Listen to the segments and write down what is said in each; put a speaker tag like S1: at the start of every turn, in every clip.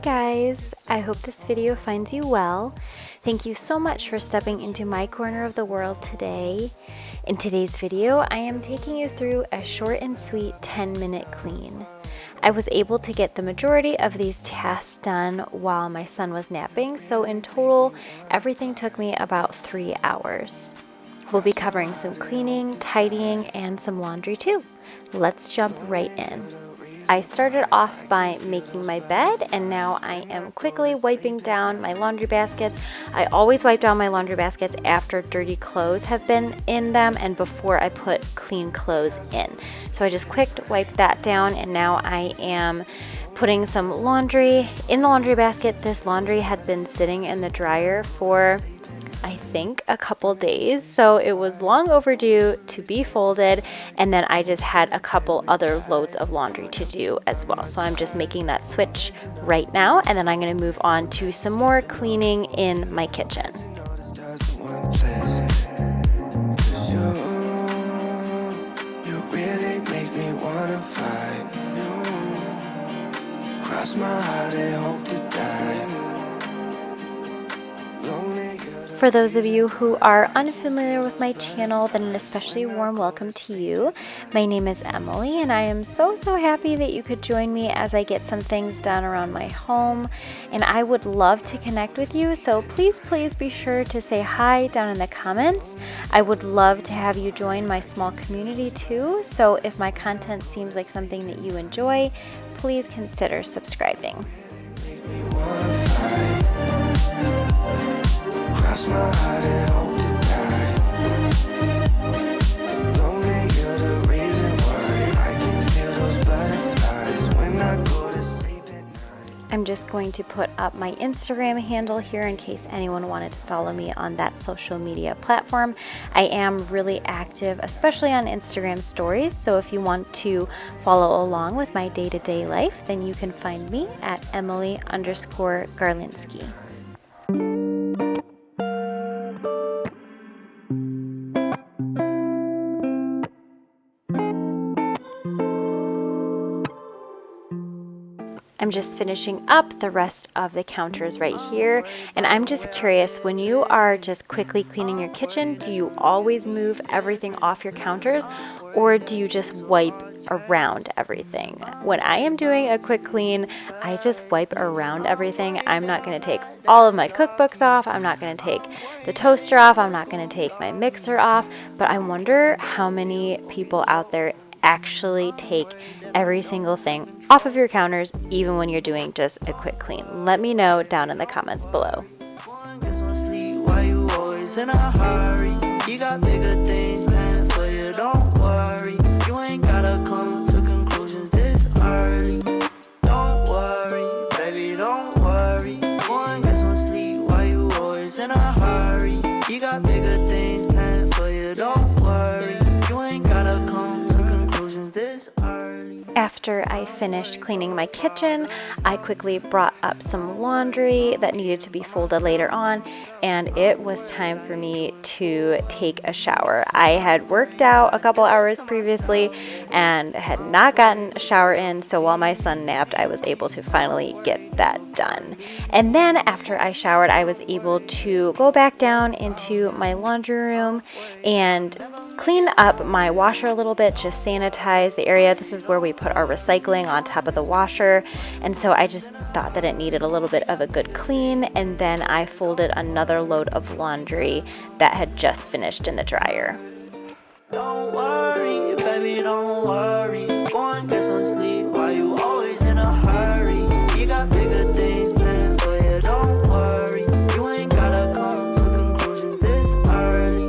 S1: guys, I hope this video finds you well. Thank you so much for stepping into my corner of the world today. In today's video, I am taking you through a short and sweet 10-minute clean. I was able to get the majority of these tasks done while my son was napping, so in total, everything took me about 3 hours. We'll be covering some cleaning, tidying, and some laundry too. Let's jump right in. I started off by making my bed, and now I am quickly wiping down my laundry baskets. I always wipe down my laundry baskets after dirty clothes have been in them and before I put clean clothes in. So I just quick wiped that down, and now I am putting some laundry in the laundry basket. This laundry had been sitting in the dryer for I think a couple days, so it was long overdue to be folded, and then I just had a couple other loads of laundry to do as well. So I'm just making that switch right now, and then I'm going to move on to some more cleaning in my kitchen. For those of you who are unfamiliar with my channel, then an especially warm welcome to you. My name is Emily, and I am so happy that you could join me as I get some things done around my home, and I would love to connect with you, so please be sure to say hi down in the comments. I would love to have you join my small community too, so if my content seems like something that you enjoy, please consider subscribing. My heart and hope to die. Lonely, you're the reason why I can feel those butterflies when I go to sleep at night. I'm just going to put up my Instagram handle here in case anyone wanted to follow me on that social media platform. I am really active, especially on Instagram stories, so if you want to follow along with my day-to-day life, then you can find me at Emily_Garlinski. I'm just finishing up the rest of the counters right here, and I'm just curious, when you are just quickly cleaning your kitchen, do you always move everything off your counters, or do you just wipe around everything? When I am doing a quick clean, I just wipe around everything. I'm not going to take all of my cookbooks off, I'm not going to take the toaster off, I'm not going to take my mixer off, but I wonder how many people out there actually take every single thing off of your counters, even when you're doing just a quick clean. Let me know down in the comments below. After I finished cleaning my kitchen, I quickly brought up some laundry that needed to be folded later on, and it was time for me to take a shower. I had worked out a couple hours previously and had not gotten a shower in, so while my son napped, I was able to finally get that done. And then after I showered, I was able to go back down into my laundry room and clean up my washer a little bit, just sanitize the area. This is where we put our recycling on top of the washer, and so I just thought that it needed a little bit of a good clean, and then I folded another load of laundry that had just finished in the dryer. Don't worry, baby, don't worry. Go and get some sleep. Why you always in a hurry? You got bigger things planned for you, don't worry. You ain't gotta come to conclusions this early.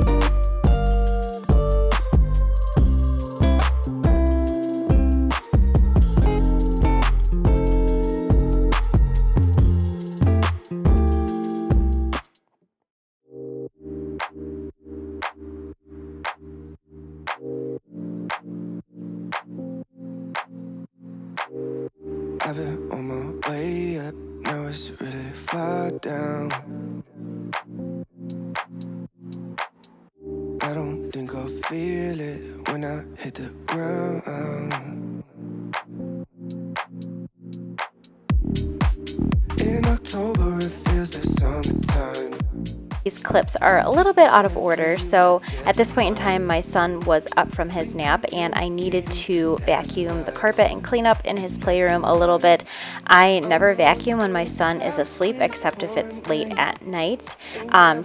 S1: I've been on my way up, now it's really far down. I don't think I'll feel it when I hit the ground.
S2: October, it feels like summertime.
S1: These clips are a little bit out of order, so at this point in time my son was up from his nap and I needed to vacuum the carpet and clean up in his playroom a little bit. I never vacuum when my son is asleep except if it's late at night. I'm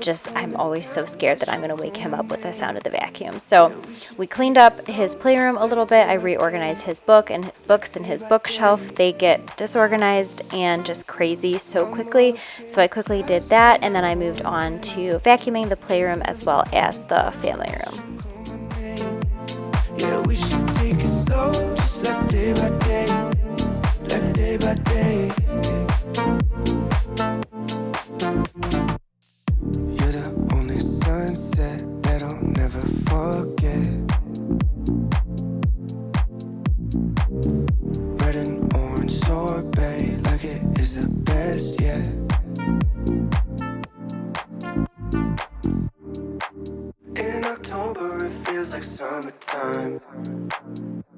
S1: always so scared that I'm going to wake him up with the sound of the vacuum. So we cleaned up his playroom a little bit. I reorganized his books and his bookshelf. They get disorganized and just crazy so quickly, so I quickly did that, and then I moved on to vacuuming the playroom as well as the family room.
S2: Yeah, we should take it slow, just like day by day, like day by day. You're the only sunset that I'll never forget. Red and orange sorbet, like it is the best yet. In October, it feels like summertime.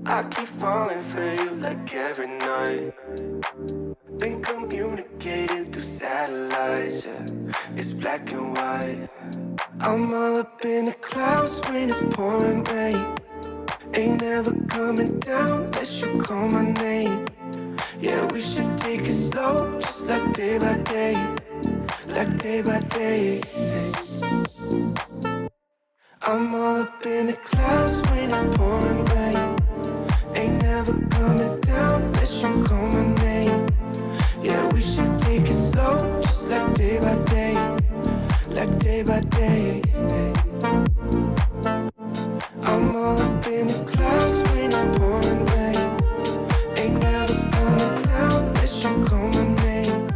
S2: I keep falling for you like every night. Been communicating through satellites, yeah. It's black and white. I'm all up in the clouds when it's pouring rain. Ain't never coming down unless you call my name. Yeah, we should take it slow, just like day by day, like day by day. I'm all up in the clouds when it's pouring rain. Ain't never coming down unless you call my name. Yeah, we should take it slow, just like day by day, like day by day. I'm all up in the clouds when it's pouring rain. Ain't never coming down unless you call my name.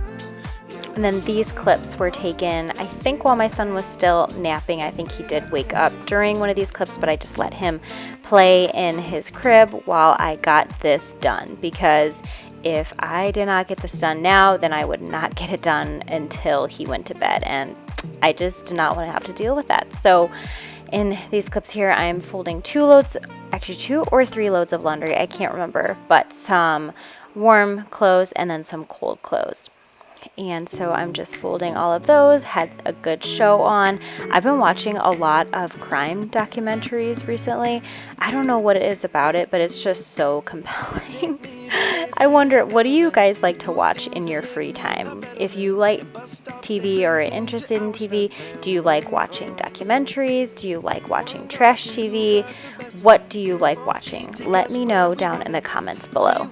S1: And then these clips were taken, I think, while my son was still napping. I think he did wake up during one of these clips, but I just let him play in his crib while I got this done, because if I did not get this done now, then I would not get it done until he went to bed, and I just did not want to have to deal with that. So in these clips here, I'm folding 2 or 3 loads of laundry, I can't remember, but some warm clothes and then some cold clothes. And so I'm just folding all of those. Had a good show on. I've been watching a lot of crime documentaries recently. I don't know what it is about it, but it's just so compelling. I wonder, what do you guys like to watch in your free time? If you like TV or are interested in TV, do you like watching documentaries? Do you like watching trash TV? What do you like watching? Let me know down in the comments below.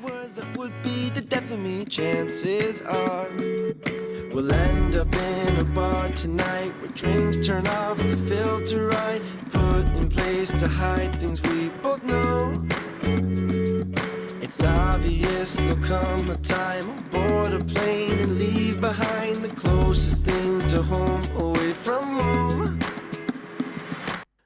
S2: Would be the death of me, chances are we'll end up in a bar tonight where drinks turn off the filter right, put in place to hide things we both know. It's obvious there'll come a time we'll board a plane and leave behind the closest thing to home, away from home.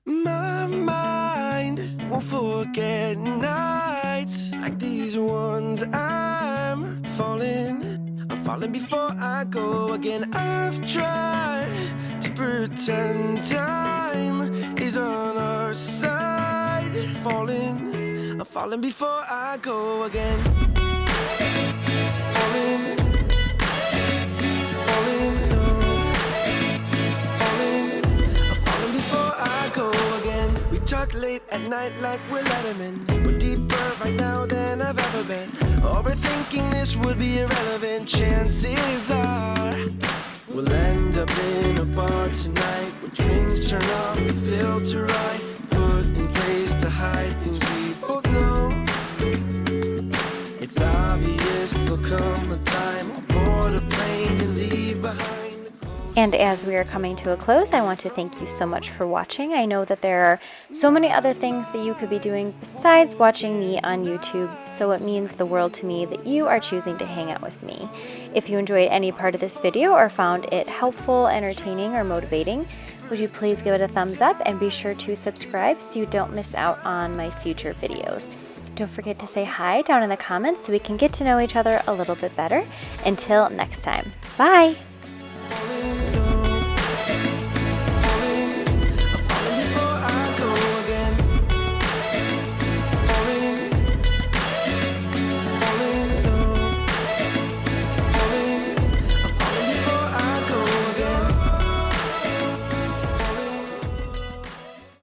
S2: My mind won't forget nights like these ones. I'm falling before I go again. I've tried to pretend time is on our side. I'm falling before I go again. Falling, I'm falling before I go again. We talk late at night like we're Letterman. We're deeper right now than I've ever been. Overthinking this would be irrelevant. Chances are we'll end up in a bar tonight where drinks turn off the filter right, put in place to hide things we both know. It's obvious there'll come a time I'll board a plane to leave behind.
S1: And as we are coming to a close, I want to thank you so much for watching. I know that there are so many other things that you could be doing besides watching me on YouTube, so it means the world to me that you are choosing to hang out with me. If you enjoyed any part of this video or found it helpful, entertaining, or motivating, would you please give it a thumbs up and be sure to subscribe so you don't miss out on my future videos. Don't forget to say hi down in the comments so we can get to know each other a little bit better. Until next time, bye!